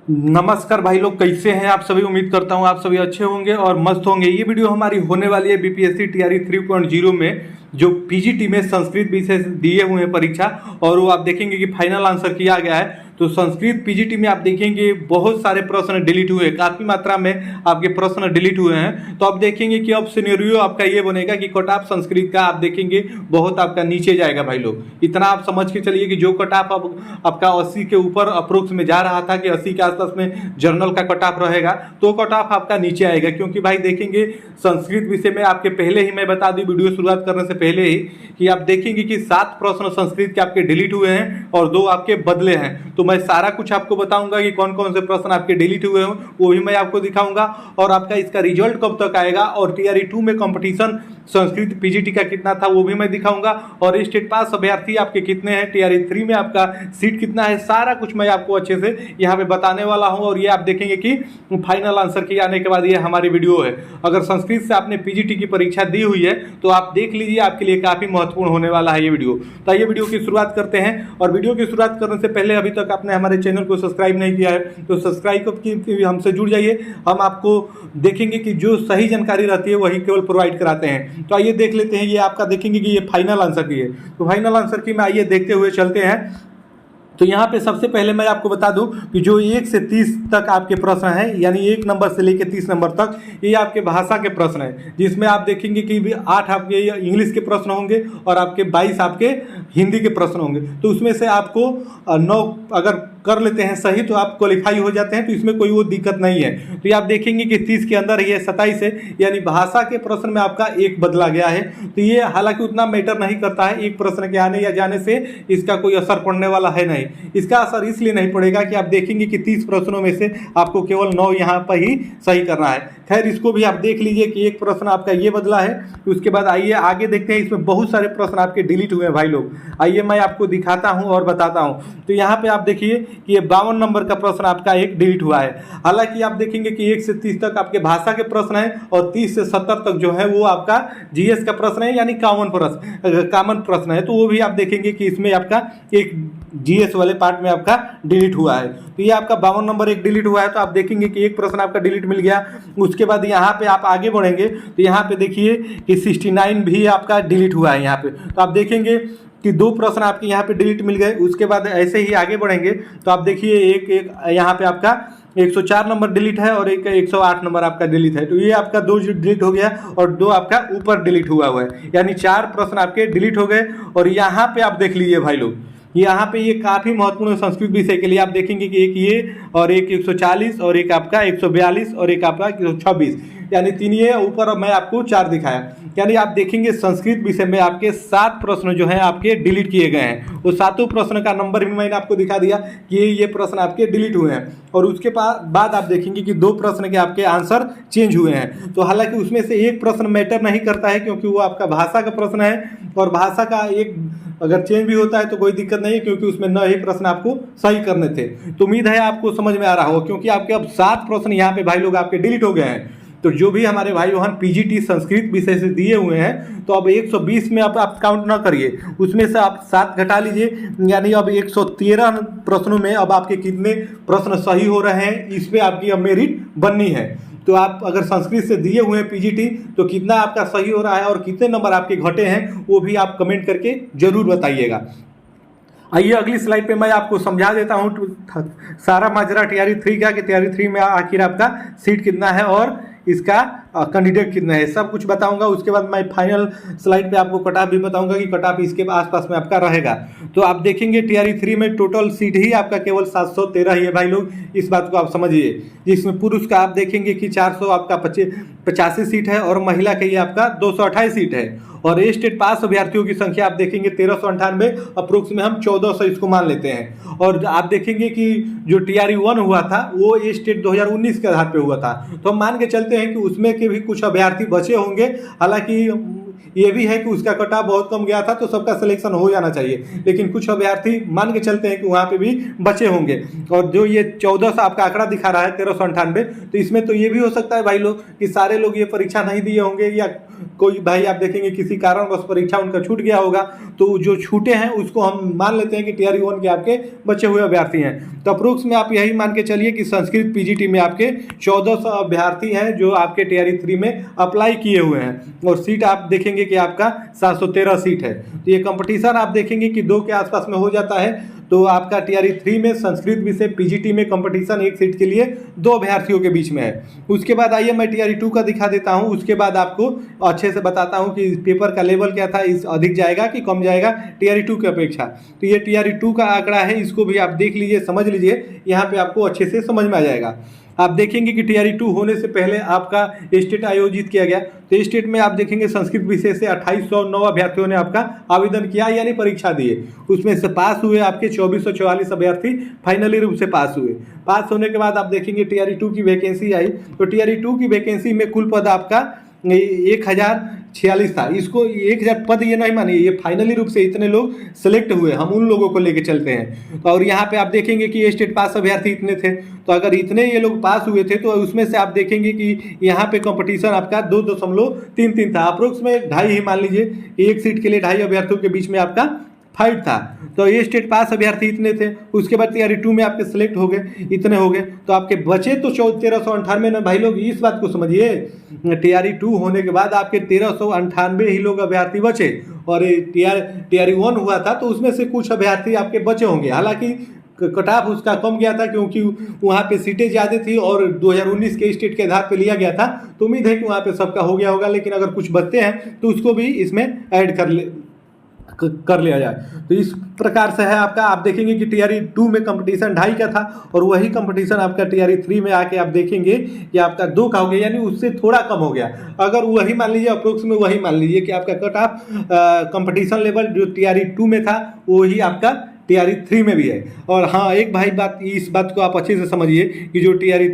नमस्कार भाई लोग, कैसे हैं आप सभी। उम्मीद करता हूं आप सभी अच्छे होंगे और मस्त होंगे। ये वीडियो हमारी होने वाली है बीपीएससी टीआरई 3.0 में, जो पीजीटी में संस्कृत विषय से दिए हुए हैं परीक्षा, और वो आप देखेंगे कि फाइनल आंसर किया गया है। तो संस्कृत पीजीटी में आप देखेंगे बहुत सारे प्रश्न डिलीट हुए, काफ़ी मात्रा में आपके प्रश्न डिलीट हुए हैं। तो आप देखेंगे कि अब सिनेरियो आपका ये बनेगा कि कट ऑफ संस्कृत का आप देखेंगे बहुत आपका नीचे जाएगा भाई लोग। इतना आप समझ के चलिए कि जो कट ऑफ आपका 80 के ऊपर अप्रोक्स में जा रहा था कि 80 के आसपास में जर्नल का कट ऑफ रहेगा, तो कट ऑफ आपका नीचे आएगा। क्योंकि भाई देखेंगे संस्कृत विषय में आपके पहले ही मैं बता दूं वीडियो शुरुआत करने से पहले ही कि आप देखेंगे कि 7 प्रश्न संस्कृत के आपके डिलीट हुए हैं और 2 आपके बदले हैं। तो मैं सारा कुछ आपको बताऊंगा कि कौन कौन से प्रश्न आपके डिलीट हुए हैं, वो भी मैं आपको दिखाऊंगा। और आपका इसका रिजल्ट कब तक आएगा और टीआरई 2 में कंपटीशन संस्कृत पीजीटी का कितना था वो भी मैं दिखाऊंगा। और स्टेट पास अभ्यर्थी आपके कितने हैं, टीआरई 3 में आपका सीट कितना है, सारा कुछ मैं आपको अच्छे से यहाँ पे बताने वाला हूँ। और ये आप देखेंगे कि फाइनल आंसर के आने के बाद ये हमारी वीडियो है। अगर संस्कृत से आपने पीजीटी की परीक्षा दी हुई है तो आप देख लीजिए, आपके लिए काफ़ी महत्वपूर्ण होने वाला है ये वीडियो। तो ये वीडियो की शुरुआत करते हैं। और वीडियो की शुरुआत करने से पहले अभी तक आपने हमारे चैनल को सब्सक्राइब नहीं किया है तो सब्सक्राइब की हमसे जुड़ जाइए। हम आपको देखेंगे कि जो सही जानकारी रहती है वही केवल प्रोवाइड कराते हैं। तो आइए देख लेते हैं। ये आपका देखेंगे कि ये फाइनल आंसर की है। तो फाइनल आंसर की में आइए देखते हुए चलते हैं। तो यहाँ पे सबसे पहले मैं आपको बता दूं कि जो 1 से 30 तक आपके प्रश्न हैं, यानी 1 नंबर से लेकर 30 नंबर तक, ये आपके भाषा के प्रश्न हैं, जिसमें आप देखेंगे कि 8 आपके इंग्लिश के प्रश्न होंगे और आपके 22 आपके हिंदी के प्रश्न होंगे। तो उसमें से आपको 9 अगर कर लेते हैं सही तो आप क्वालिफाई हो जाते हैं, तो इसमें कोई वो दिक्कत नहीं है। तो ये आप देखेंगे कि 30 के अंदर ये 27 है, यानी भाषा के प्रश्न में आपका 1 बदला गया है। तो ये हालांकि उतना मैटर नहीं करता है, एक प्रश्न के आने या जाने से इसका कोई असर पड़ने वाला है नहीं। इसका असर इसलिए नहीं पड़ेगा कि आप देखेंगे कि 30 प्रश्नों में से आपको केवल 9 यहाँ पर ही सही करना है। खैर, इसको भी आप देख लीजिए कि एक प्रश्न आपका ये बदला है। उसके बाद आइए आगे देखते हैं। इसमें बहुत सारे प्रश्न आपके डिलीट हुए हैं भाई लोग। आइए मैं आपको दिखाता हूँ और बताता हूँ। तो यहाँ पे आप देखिए कि ये 52 नंबर का प्रश्न आपका एक डिलीट हुआ है। हालांकि आप देखेंगे कि 1 से 30 तक आपके भाषा के प्रश्न हैं और 30 से 70 तक जो है वो आपका जीएस का प्रश्न है, यानी कॉमन प्रश्न है। तो वो भी आप देखेंगे कि इसमें आपका एक जीएस वाले पार्ट में आपका डिलीट हुआ है। तो ये आपका 52 नंबर एक डिलीट हुआ है। तो आप देखेंगे कि एक प्रश्न आपका डिलीट मिल गया। उसके बाद यहाँ पे आप आगे बढ़ेंगे तो यहाँ पे देखिए कि 69 भी आपका डिलीट हुआ है यहाँ पे। तो आप देखेंगे कि 2 प्रश्न आपके यहाँ पे डिलीट मिल गए। उसके बाद ऐसे ही आगे बढ़ेंगे तो आप देखिए एक यहाँ पे आपका 104 नंबर डिलीट है और एक 108 नंबर आपका डिलीट है। तो ये आपका 2 डिलीट हो गया और 2 आपका ऊपर डिलीट हुआ है, यानी 4 प्रश्न आपके डिलीट हो गए। और यहाँ पे आप देख लीजिए भाई लोग, यहाँ पे ये काफ़ी महत्वपूर्ण है संस्कृत विषय के लिए। आप देखेंगे कि एक ये और एक 140 और एक आपका 142 और एक आपका 126, यानी 3 ये ऊपर। और मैं आपको 4 दिखाया, यानी आप देखेंगे संस्कृत विषय में आपके 7 प्रश्न जो हैं आपके डिलीट किए गए हैं। वो 7 प्रश्न का नंबर भी मैंने आपको दिखा दिया कि ये प्रश्न आपके डिलीट हुए हैं। और उसके बाद आप देखेंगे कि 2 प्रश्न के आपके आंसर चेंज हुए हैं। तो हालांकि उसमें से एक प्रश्न मैटर नहीं करता है क्योंकि वो आपका भाषा का प्रश्न है, और भाषा का एक अगर चेंज भी होता है तो कोई दिक्कत नहीं है क्योंकि उसमें 9 ही प्रश्न आपको सही करने थे। तो उम्मीद है आपको समझ में आ रहा हो, क्योंकि आपके अब 7 प्रश्न यहाँ पे भाई लोग आपके डिलीट हो गए हैं। तो जो भी हमारे भाई बहन पीजीटी संस्कृत विषय से दिए हुए हैं तो अब 120 में आप काउंट ना करिए, उसमें से आप 7 घटा लीजिए, यानी अब 113 प्रश्नों में अब आपके कितने प्रश्न सही हो रहे हैं, इस पर आपकी अब मेरिट बननी है। तो आप अगर संस्कृत से दिए हुए हैं पीजीटी तो कितना आपका सही हो रहा है और कितने नंबर आपके घटे हैं वो भी आप कमेंट करके जरूर बताइएगा। आइए अगली स्लाइड पे मैं आपको समझा देता हूँ सारा माजरा टीआरई 3 का, कि टीआरई 3 में आखिर आपका सीट कितना है और इसका कैंडिडेट कितना है, सब कुछ बताऊंगा। उसके बाद मैं फाइनल स्लाइड पे आपको कट ऑफ भी बताऊंगा कि कट ऑफ इसके आसपास में आपका रहेगा। तो आप देखेंगे टीआरई 3 में टोटल सीट ही आपका केवल 713 ही है भाई लोग, इस बात को आप समझिए। जिसमें पुरुष का आप देखेंगे कि 400 आपका 85 सीट है और महिला का ये आपका 228 सीट है। और स्टेट पास अभ्यर्थियों की संख्या आप देखेंगे 1398, अप्रोक्स में हम 1400 इसको मान लेते हैं। और आप देखेंगे कि जो टीआरई 1 हुआ था वो स्टेट 2019 के आधार पे हुआ था, तो हम मान के चलते हैं कि उसमें के भी कुछ अभ्यर्थी बचे होंगे। हालांकि ये भी है कि उसका कट ऑफ बहुत कम गया था तो सबका सिलेक्शन हो जाना चाहिए, लेकिन कुछ अभ्यर्थी मान के चलते हैं कि वहाँ पे भी बचे होंगे। और जो ये 1400 आपका आंकड़ा दिखा रहा है 1398, तो इसमें तो ये भी हो सकता है भाई लोग कि सारे लोग ये परीक्षा नहीं दिए होंगे, या कोई भाई आप देखेंगे किसी कारणवश परीक्षा उनका छूट गया होगा, तो जो छूटे हैं उसको हम मान लेते हैं कि टीआरई 1 के आपके बचे हुए अभ्यर्थी हैं। तो अप्रोक्स में आप यही मान के चलिए कि संस्कृत पीजीटी में आपके 1400 अभ्यर्थी हैं जो आपके टीआरई 3 में अप्लाई किए हुए हैं, और सीट आप देखेंगे कि आपका 713 सीट है। तो ये कंपटीशन आप देखेंगे कि 2 के आसपास में हो जाता है। तो आपका टीआरई 3 में संस्कृत विषय पीजीटी में कंपटीशन एक सीट के लिए 2 अभ्यर्थियों के बीच में है। उसके बाद आइए मैं टीआरई 2 का दिखा देता हूं, उसके बाद आपको अच्छे से बताता हूं कि पेपर का लेवल क्या था, इस अधिक जाएगा कि कम जाएगा टीआरई 2 की अपेक्षा। तो ये टीआरई 2 का आंकड़ा है, इसको भी आप देख लीजिए, समझ लीजिए, यहाँ पे आपको अच्छे से समझ में आ जाएगा। आप देखेंगे कि टीआरई 2 होने से पहले आपका स्टेट आयोजित किया गया, तो स्टेट में आप देखेंगे संस्कृत विषय से 2809 अभ्यर्थियों ने आपका आवेदन किया यानी परीक्षा दिए। उसमें से पास हुए आपके 2444 अभ्यर्थी फाइनली रूप से पास हुए। पास होने के बाद आप देखेंगे टीआरई 2 की वैकेंसी आई, तो टीआरई 2 की वैकेंसी में कुल पद आपका 1046 था। इसको 1000 पद ये नहीं मानिए, ये फाइनली रूप से इतने लोग सिलेक्ट हुए, हम उन लोगों को लेके चलते हैं। और यहाँ पे आप देखेंगे कि स्टेट पास अभ्यर्थी इतने थे, तो अगर इतने ये लोग पास हुए थे तो उसमें से आप देखेंगे कि यहाँ पे कंपटीशन आपका 2.33 था, अप्रोक्स में 2.5 ही मान लीजिए, एक सीट के लिए 2.5 अभ्यर्थियों के बीच में आपका फाइट था। तो ये स्टेट पास अभ्यर्थी इतने थे, उसके बाद टीआरई 2 में आपके सिलेक्ट हो गए, इतने हो गए, तो आपके बचे तो 1398 ना भाई लोग, इस बात को समझिए, टीआरई 2 होने के बाद आपके 1398 ही लोग अभ्यर्थी बचे, और टीआरई 1 हुआ था तो उसमें से कुछ अभ्यर्थी आपके बचे होंगे। हालांकि कट ऑफ उसका कम गया था क्योंकि वहाँ पे सीटें ज़्यादा थी और 2019 के स्टेट के आधार पे लिया गया था, तो उम्मीद है कि वहाँ पे सबका हो गया होगा, लेकिन अगर कुछ बचते हैं तो उसको भी इसमें ऐड कर लिया जाए। तो इस प्रकार से है आपका। आप देखेंगे कि टीआरई 2 में कंपटीशन 2.5 का था, और वही कंपटीशन आपका टीआरई 3 में आके आप देखेंगे कि आपका 2 का हो गया, यानी उससे थोड़ा कम हो गया। अगर वही मान लीजिए, अप्रोक्स में वही मान लीजिए कि आपका कट ऑफ कंपटीशन लेवल जो टीआरई 2 में था वही आपका टीआरई 3 में भी है। और हाँ, एक भाई बात, इस बात को आप अच्छे से समझिए कि जो टीआरई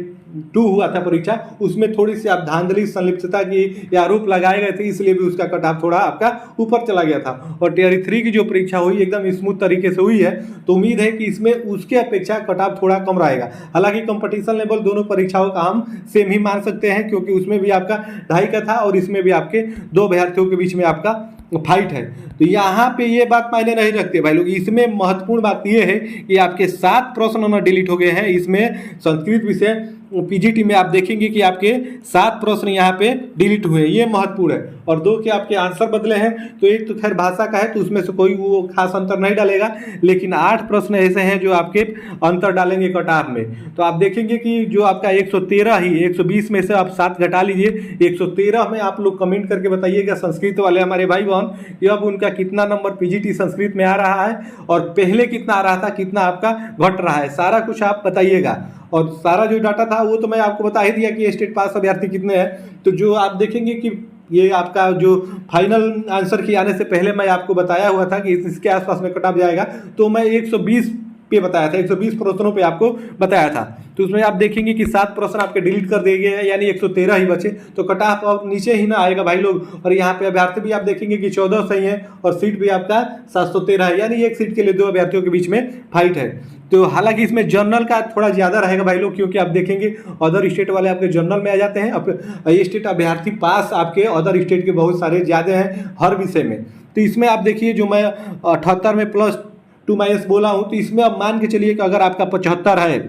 2 हुआ था परीक्षा, उसमें थोड़ी सी आप धांधली संलिप्तता की आरोप लगाए गए थे, इसलिए भी उसका कट ऑफ थोड़ा आपका ऊपर चला गया था। और टीआरई 3 की जो परीक्षा हुई एकदम स्मूथ तरीके से हुई है, तो उम्मीद है कि इसमें उसके अपेक्षा कट ऑफ थोड़ा कम रहेगा। हालांकि कंपटीशन लेवल दोनों परीक्षाओं का हम सेम ही मान सकते हैं, क्योंकि उसमें भी आपका 2.5 का था और इसमें भी आपके 2 अभ्यर्थियों के बीच में आपका फाइट है। तो यहाँ पे ये बात मायने नहीं रखते भाई लोग। इसमें महत्वपूर्ण बात ये है कि आपके 7 प्रश्न डिलीट हो गए हैं। इसमें संस्कृत विषय पीजीटी में आप देखेंगे कि आपके 7 प्रश्न यहाँ पे डिलीट हुए, ये महत्वपूर्ण है। और 2 के आपके आंसर बदले हैं, तो एक तो खैर भाषा का है तो उसमें से कोई वो खास अंतर नहीं डालेगा, लेकिन 8 प्रश्न ऐसे हैं जो आपके अंतर डालेंगे कट ऑफ में। तो आप देखेंगे कि जो आपका 113 ही 120 में से आप 7 घटा लीजिए, 113 में आप लोग कमेंट करके बताइएगा संस्कृत वाले हमारे भाई बहन कि अब उनका कितना नंबर पीजीटी संस्कृत में आ रहा है, और पहले कितना आ रहा था, कितना आपका घट रहा है, सारा कुछ आप बताइएगा। और सारा जो डाटा था वो तो मैं आपको बता ही दिया कि स्टेट पास अभ्यर्थी कितने हैं। तो जो आप देखेंगे कि ये आपका जो फाइनल आंसर की आने से पहले मैं आपको बताया हुआ था कि इसके आसपास में कट ऑफ जाएगा, तो मैं 120 पे बताया था, 120 प्रश्नों पे आपको बताया था। तो उसमें आप देखेंगे कि 7 प्रश्न आपके डिलीट कर दिए गए हैं, यानी 113 ही बचे, तो कट ऑफ अब नीचे ही ना आएगा भाई लोग। और यहाँ पे अभ्यर्थी भी आप देखेंगे कि 14 सही है, और सीट भी आपका 713 है, यानी एक सीट के लिए 2 अभ्यर्थियों के बीच में फाइट है। तो हालांकि इसमें जनरल का थोड़ा ज़्यादा रहेगा भाई लोग, क्योंकि आप देखेंगे अदर स्टेट वाले आपके जनरल में आ जाते हैं। अब ये स्टेट अभ्यर्थी पास आपके अदर स्टेट के बहुत सारे ज़्यादा हैं हर विषय में। तो इसमें आप देखिए, जो मैं 78 में +2- बोला हूँ, तो इसमें अब मान के चलिए कि अगर आपका 75 है,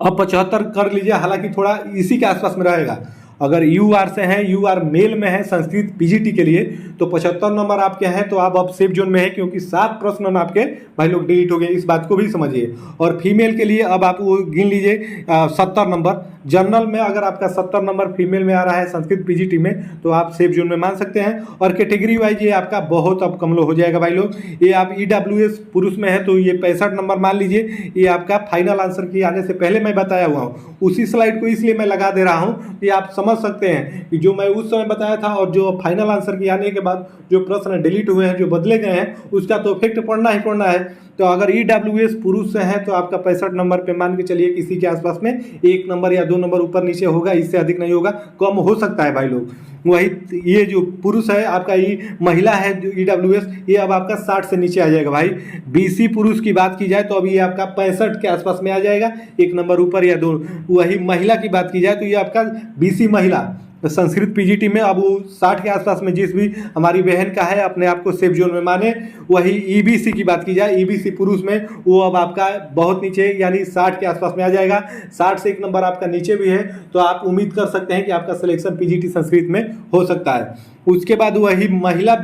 अब 75 कर लीजिए, हालांकि थोड़ा इसी के आसपास में रहेगा। अगर यूआर से हैं, यूआर मेल में है संस्कृत पीजीटी के लिए, तो 75 नंबर आपके हैं, तो आप अब सेफ जोन में है, क्योंकि 7 प्रश्न आपके भाई लोग डिलीट हो गए, इस बात को भी समझिए। और फीमेल के लिए अब आप वो गिन लीजिए 70 नंबर। जनरल में अगर आपका 70 नंबर फीमेल में आ रहा है संस्कृत पीजीटी में, तो आप सेफ जोन में मान सकते हैं। और कैटेगरी वाइज ये आपका बहुत अब कम लो हो जाएगा भाई लोग। ये आप ईडब्ल्यूएस पुरुष में है तो ये 65 नंबर मान लीजिए। ये आपका फाइनल आंसर की आने से पहले मैं बताया हुआ हूँ, उसी स्लाइड को इसलिए मैं लगा दे रहा हूँ कि आप समझ सकते हैं कि जो मैं उस समय बताया था और जो फाइनल आंसर की आने के बाद जो प्रश्न डिलीट हुए हैं, जो बदले गए हैं, उसका तो इफेक्ट पड़ना ही पड़ना है। तो अगर ईडब्ल्यूएस पुरुष से है तो आपका 65 नंबर पे मान के चलिए किसी के आसपास में 1 नंबर या 2 नंबर ऊपर नीचे होगा, इससे अधिक नहीं होगा, कम हो सकता है भाई लोग। वही ये जो पुरुष है आपका, ये महिला है जो EWS, ये अब आपका 60 से नीचे आ जाएगा भाई। BC पुरुष की बात की जाए तो अभी ये आपका 65 के आसपास में आ जाएगा, एक नंबर ऊपर या दो। वही महिला की बात की जाए तो ये आपका BC महिला संस्कृत PGT में अब वो 60 के आसपास में जिस भी हमारी बहन का है अपने आप को सेफ जोन में माने। वही EBC की बात की जाए, EBC पुरुष में वो अब आपका बहुत नीचे यानी 60 के आसपास में आ जाएगा, 60 से एक नंबर आपका नीचे भी है, तो आप उम्मीद कर सकते हैं कि आपका सिलेक्शन PGT संस्कृत में हो सकता है। उसके बाद वही महिला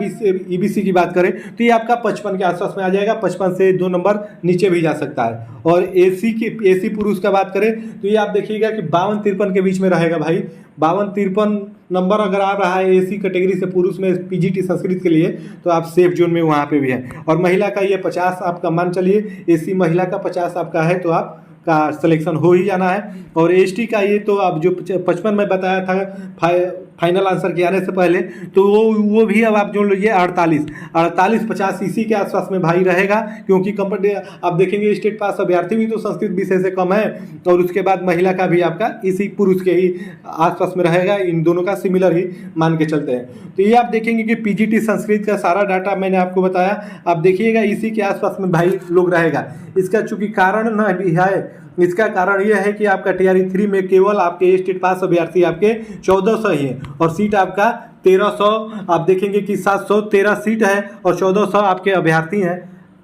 EBC की बात करें तो ये आपका 55 के आसपास में आ जाएगा, 55 से 2 नंबर नीचे भी जा सकता है। और AC पुरुष का बात करें तो ये आप देखिएगा कि 52-53 के बीच में रहेगा भाई, 52-53 नंबर अगर आ रहा है AC कैटेगरी से पुरुष में PGT संस्कृत के लिए तो आप सेफ जोन में वहाँ पे भी है। और महिला का ये 50 आपका मान चलिए, AC महिला का 50 आपका है तो आप का सिलेक्शन हो ही जाना है। और ST का ये तो आप जो 55 में बताया था फाइनल आंसर के आने से पहले, तो वो भी अब आप जो लीजिए 48-50 इसी के आसपास में भाई रहेगा, क्योंकि आप देखेंगे स्टेट पास अभ्यर्थी भी तो संस्कृत विषय से कम है, और उसके बाद महिला का भी आपका इसी पुरुष के ही आसपास में रहेगा, इन दोनों का सिमिलर ही मान के चलते हैं। तो ये आप देखेंगे कि PGT संस्कृत का सारा डाटा मैंने आपको बताया, आप देखिएगा इसी के आसपास में भाई लोग रहेगा। इसका चूंकि कारण न भी है, इसका कारण यह है कि आपका TRE 3 में केवल आपके स्टेट पास अभ्यर्थी आपके 1400 ही है, और सीट आपका 1300, आप देखेंगे कि 713 सीट है और 1400 आपके अभ्यर्थी हैं।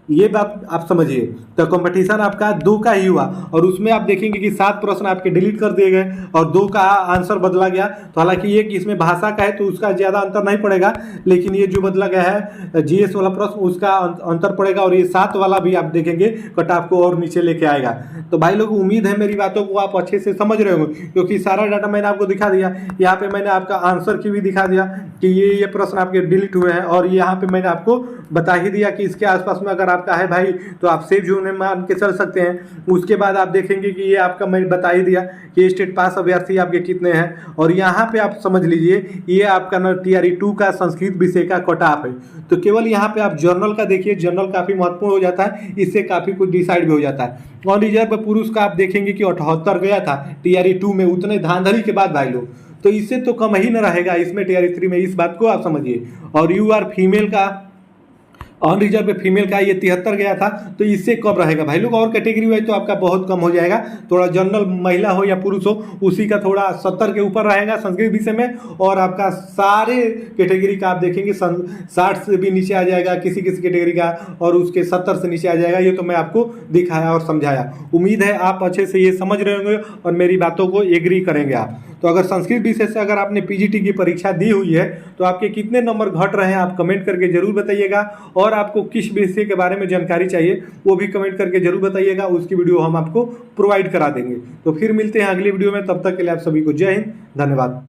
ये बात आप समझिए। तो कंपटीशन आपका 2 का ही हुआ, और उसमें आप देखेंगे कि 7 प्रश्न आपके डिलीट कर दिए गए और 2 का आंसर बदला गया। तो हालांकि एक इसमें भाषा का है तो उसका ज़्यादा अंतर नहीं पड़ेगा, लेकिन ये जो बदला गया है GS वाला प्रश्न उसका अंतर पड़ेगा, और ये 7 वाला भी आप देखेंगे कट ऑफ को और नीचे लेके आएगा। तो भाई लोग उम्मीद है मेरी बातों को आप अच्छे से समझ रहे होंगे, क्योंकि सारा डाटा मैंने आपको दिखा दिया। यहाँ पे मैंने आपका आंसर की भी दिखा दिया कि ये प्रश्न आपके डिलीट हुए हैं, और यहाँ पे मैंने आपको बता ही दिया कि इसके आसपास में अगर आपका है भाई तो आप सेफ जोन में मान के चल सकते हैं। उसके बाद आप देखेंगे कि ये आपका मैं बता ही दिया कि स्टेट पास अभ्यर्थी आपके कितने हैं, और यहाँ पे आप समझ लीजिए ये आपका ना TRE 2 का संस्कृत विषय का कट ऑफ है। तो केवल यहाँ पे आप जर्नल का देखिए, जर्नल काफ़ी महत्वपूर्ण हो जाता है, इससे काफ़ी कुछ डिसाइड भी हो जाता है। ऑन रिजर्व पुरुष का आप देखेंगे कि 78 गया था TRE 2 में, उतने धांधली के बाद भाई लोग, तो इससे तो कम ही न रहेगा इसमें TRE 3 में, इस बात को आप समझिए। और UR फीमेल का ऑन रिजर्व पे फीमेल का ये 73 गया था, तो इससे कम रहेगा भाई लोग। और कैटेगरी वाइज तो आपका बहुत कम हो जाएगा, थोड़ा जनरल महिला हो या पुरुष हो उसी का थोड़ा 70 के ऊपर रहेगा संस्कृत विषय में, और आपका सारे कैटेगरी का आप देखेंगे 60 से भी नीचे आ जाएगा किसी किसी कैटेगरी का, और उसके 70 से नीचे आ जाएगा। ये तो मैं आपको दिखाया और समझाया। उम्मीद है आप अच्छे से ये समझ रहे होंगे और मेरी बातों को एग्री करेंगे आप। तो अगर संस्कृत विषय से अगर आपने PGT की परीक्षा दी हुई है तो आपके कितने नंबर घट रहे हैं आप कमेंट करके जरूर बताइएगा, और आपको किस विषय के बारे में जानकारी चाहिए वो भी कमेंट करके जरूर बताइएगा, उसकी वीडियो हम आपको प्रोवाइड करा देंगे। तो फिर मिलते हैं अगली वीडियो में, तब तक के लिए आप सभी को जय हिंद, धन्यवाद।